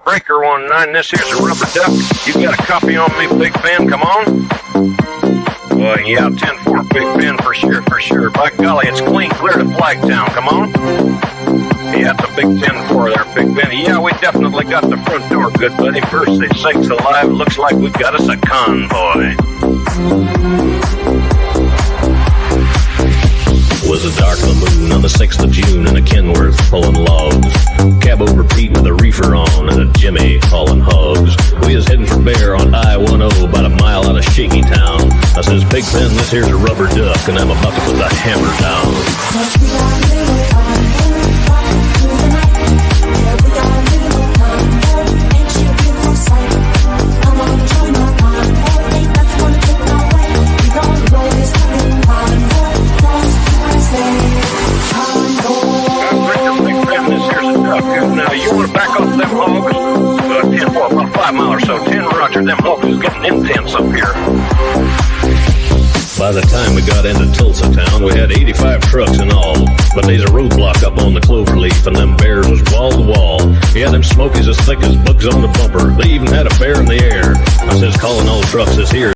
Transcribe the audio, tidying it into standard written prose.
Breaker 19, this here's a rubber duck. You got a copy on me, Big Ben? Come on. Boy, yeah, 10-4, Big Ben, for sure. By golly, it's clean clear to Flagtown. Come on. Yeah, it's a big 10-4 there, Big Ben. Yeah, we definitely got the front door, good buddy. Mercy sakes alive, looks like we got us a convoy. It was a dark moon on the 6th of June in a Kenworth pulling logs. Cab over Pete with a reefer on and a Jimmy hauling hogs. We was heading for Bear on I-10 about a mile out of Shaky Town. I says, Big Ben, this here's a rubber duck and I'm about to put the hammer down. Now, you want to back off them hogs? 10-4, about 5 mile or so. 10 Roger, them hogs is getting intense up here. By the time we got into Tulsa town, we had 85 trucks in all. But there's a roadblock up on the Cloverleaf, and them bears was wall to wall. Yeah, them smokies as thick as bugs on the bumper. They even had a bear in the air. I says, calling all trucks this here